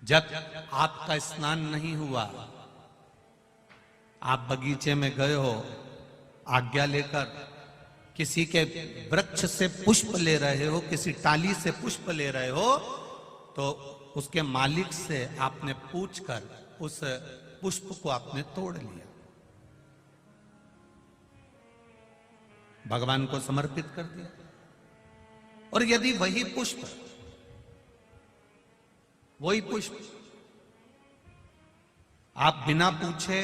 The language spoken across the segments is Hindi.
जब आपका स्नान नहीं हुआ, आप बगीचे में गए हो, आज्ञा लेकर किसी के वृक्ष से पुष्प ले रहे हो, किसी टाली से पुष्प ले रहे हो, तो उसके मालिक से आपने पूछकर उस पुष्प को आपने तोड़ लिया, भगवान को समर्पित कर दिया। और यदि वही पुष्प आप बिना पूछे,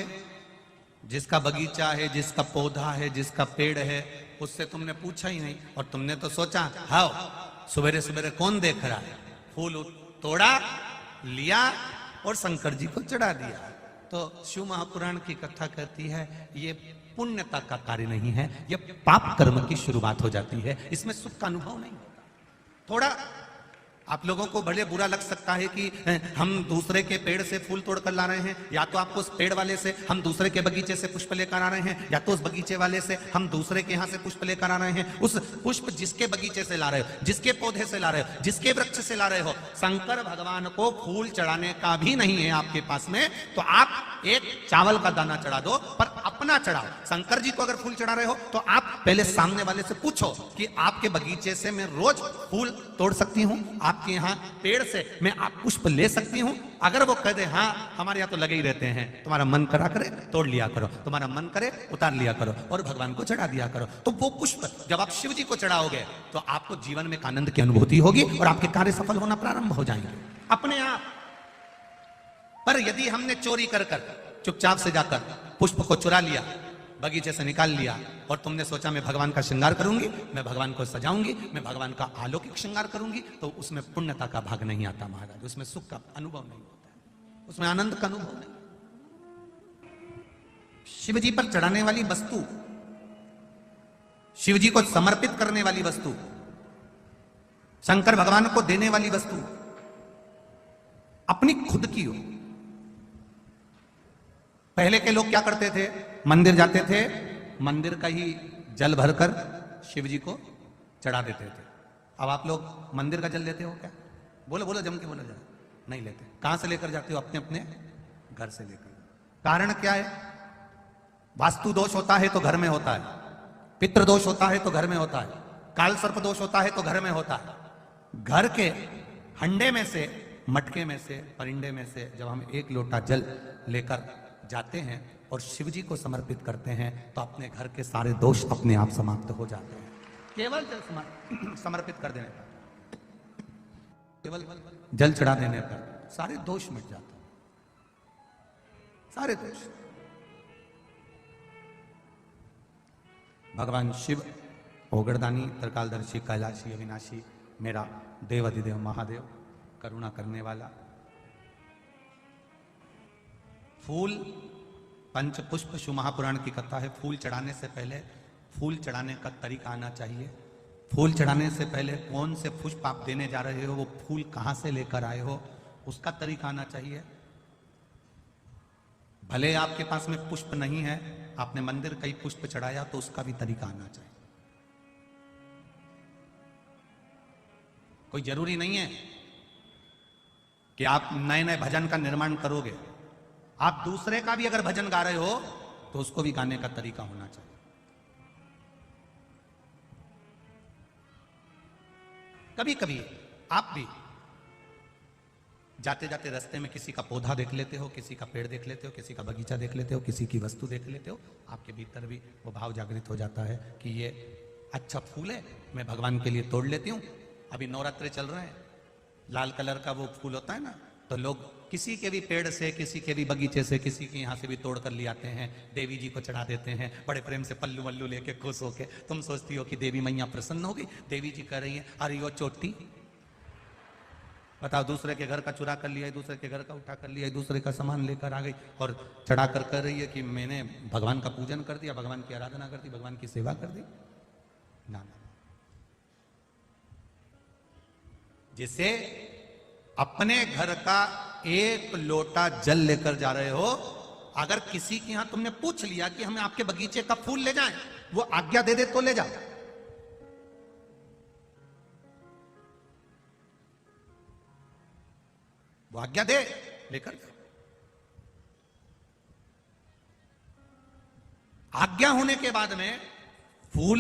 जिसका बगीचा है, जिसका पौधा है, जिसका पेड़ है, उससे तुमने पूछा ही नहीं, और तुमने तो सोचा हाँ सवेरे सवेरे कौन देख रहा है, फूल तोड़ा लिया और शंकर जी को चढ़ा दिया। तो शिव महापुराण की कथा कहती है ये पुण्यता का कार्य नहीं है, यह पाप कर्म की शुरुआत हो जाती है, इसमें सुख का अनुभव नहीं होता। थोड़ा आप लोगों को बड़े बुरा लग सकता है कि हम दूसरे के पेड़ से फूल तोड़कर ला रहे हैं, या तो आपको उस पेड़ वाले से हम दूसरे के बगीचे से पुष्प लेकर आ रहे हैं, या तो उस बगीचे वाले से हम दूसरे के यहां से पुष्प लेकर आ रहे हैं। उस पुष्प जिसके बगीचे से ला रहे हो, जिसके पौधे से ला रहे हो, जिसके वृक्ष से ला रहे हो, शंकर भगवान को फूल चढ़ाने का भी नहीं है आपके पास में, तो आप एक चावल का दाना चढ़ा दो, पर अपना चढ़ाओ। शंकर जी को अगर फूल चढ़ा रहे हो तो आप पहले सामने वाले से पूछो कि आपके बगीचे से मैं रोज फूल तोड़ सकती हूं, आपके यहाँ पेड़ से मैं आप पुष्प ले सकती हूं। अगर वो कह दे हाँ हमारे यहाँ तो लगे ही रहते हैं, तुम्हारा मन करा करे तोड़ लिया करो, तुम्हारा मन करे उतार लिया करो और भगवान को चढ़ा दिया करो। तो वो पुष्प जब आप शिव जी को चढ़ाओगे तो आपको जीवन में एक आनंद की अनुभूति होगी और आपके कार्य सफल होना प्रारंभ हो जाएंगे अपने आप। पर यदि हमने चोरी कर कर चुपचाप से जाकर पुष्प को चुरा लिया, बगीचे से निकाल लिया, और तुमने सोचा मैं भगवान का श्रृंगार करूंगी, मैं भगवान को सजाऊंगी, मैं भगवान का अलौकिक श्रृंगार करूंगी, तो उसमें पुण्यता का भाग नहीं आता महाराज, उसमें सुख का अनुभव नहीं होता है, उसमें आनंद का अनुभव नहीं। शिव जी पर चढ़ाने वाली वस्तु, शिव जी को समर्पित करने वाली वस्तु, शंकर भगवान को देने वाली वस्तु अपनी खुद की हो। पहले के लोग क्या करते थे, मंदिर जाते थे, मंदिर का ही जल भरकर शिव जी को चढ़ा देते थे। अब आप लोग मंदिर का जल लेते हो क्या? बोलो बोलो जम के बोलो जरा। नहीं लेते। कहां से लेकर जाते हो? अपने अपने घर से लेकर। कारण क्या है? वास्तु दोष होता है तो घर में होता है, पितृ दोष होता है तो घर में होता है, काल सर्प दोष होता है तो घर में होता है। घर के हंडे में से, मटके में से, परिंडे में से जब हम एक लोटा जल लेकर जाते हैं और शिव जी को समर्पित करते हैं तो अपने घर के सारे दोष अपने आप समाप्त हो जाते हैं, केवल जल समर्पित कर देने पर, केवल जल चढ़ा देने पर सारे दोष मिट जाते हैं, सारे दोष। भगवान शिव ओगरदानी, त्रिकालदर्शी, कैलाशी, अविनाशी, मेरा देव अधिदेव महादेव, करुणा करने वाला। फूल पंच पुष्प, शिव महापुराण की कथा है। फूल चढ़ाने से पहले फूल चढ़ाने का तरीका आना चाहिए। फूल चढ़ाने से पहले कौन से पुष्प आप देने जा रहे हो, वो फूल कहां से लेकर आए हो, उसका तरीका आना चाहिए। भले आपके पास में पुष्प नहीं है, आपने मंदिर कई पुष्प चढ़ाया, तो उसका भी तरीका आना चाहिए। कोई जरूरी नहीं है कि आप नए नए भजन का निर्माण करोगे। आप दूसरे का भी अगर भजन गा रहे हो तो उसको भी गाने का तरीका होना चाहिए। कभी कभी आप भी जाते जाते रास्ते में किसी का पौधा देख लेते हो, किसी का पेड़ देख लेते हो, किसी का बगीचा देख लेते हो, किसी की वस्तु देख लेते हो, आपके भीतर भी वो भाव जागृत हो जाता है कि ये अच्छा फूल है, मैं भगवान के लिए तोड़ लेती हूं। अभी नवरात्रे चल रहे हैं, लाल कलर का वो फूल होता है ना, तो लोग किसी के भी पेड़ से, किसी के भी बगीचे से, किसी के यहाँ से भी तोड़ कर ले आते हैं, देवी जी को चढ़ा देते हैं, बड़े प्रेम से पल्लू वल्लू लेके खुश होके। तुम सोचती हो कि देवी मैया प्रसन्न होगी, देवी जी कह रही है अरे यो चोटी, बताओ, दूसरे के घर का चुरा कर लिया, दूसरे के घर का उठा कर लिया, दूसरे का सामान लेकर आ गई और चढ़ा कर कर रही है कि मैंने भगवान का पूजन कर दिया, भगवान की आराधना कर दी, भगवान की सेवा कर दी। ना ना, जिसे अपने घर का एक लोटा जल लेकर जा रहे हो, अगर किसी के यहां तुमने पूछ लिया कि हमें आपके बगीचे का फूल ले जाएं, वो आज्ञा दे दे तो ले जाओ। वो आज्ञा दे, लेकर जाओ। आज्ञा होने के बाद में फूल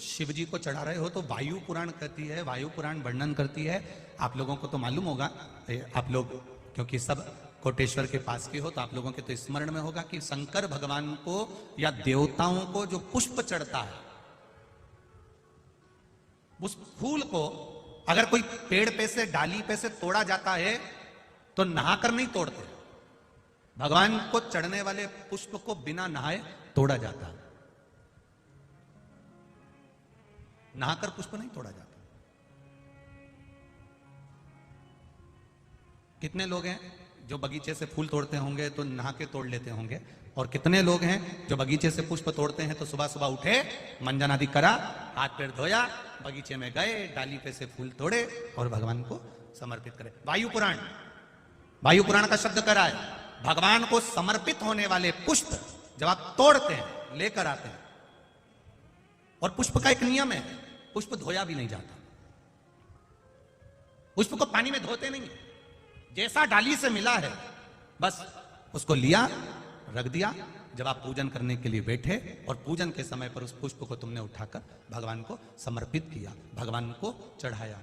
शिव जी को चढ़ा रहे हो तो वायु पुराण कहती है, वायु पुराण वर्णन करती है। आप लोगों को तो मालूम होगा, आप लोग क्योंकि सब कोटेश्वर के पास के हो तो आप लोगों के तो स्मरण में होगा कि शंकर भगवान को या देवताओं को जो पुष्प चढ़ता है, उस फूल को अगर कोई पेड़ पे से, डाली पे से तोड़ा जाता है तो नहाकर नहीं तोड़ते। भगवान को चढ़ने वाले पुष्प को बिना नहाए तोड़ा जाता है, नहाकर पुष्प नहीं तोड़ा जाता। कितने लोग हैं जो बगीचे से फूल तोड़ते होंगे तो नहा के तोड़ लेते होंगे, और कितने लोग हैं जो बगीचे से पुष्प तोड़ते हैं तो सुबह सुबह उठे, मंजन आदि करा, हाथ पैर धोया, बगीचे में गए, डाली पे से फूल तोड़े और भगवान को समर्पित करे। वायु पुराण, वायु पुराण का शब्द करा है, भगवान को समर्पित होने वाले पुष्प जब आप तोड़ते हैं, लेकर आते हैं, और पुष्प का एक नियम है, पुष्प धोया भी नहीं जाता। पुष्प को पानी में धोते नहीं, जैसा डाली से मिला है बस उसको लिया, रख दिया। जब आप पूजन करने के लिए बैठे और पूजन के समय पर उस पुष्प को तुमने उठाकर भगवान को समर्पित किया, भगवान को चढ़ाया,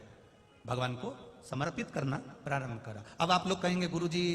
भगवान को समर्पित करना प्रारंभ करा। अब आप लोग कहेंगे गुरुजी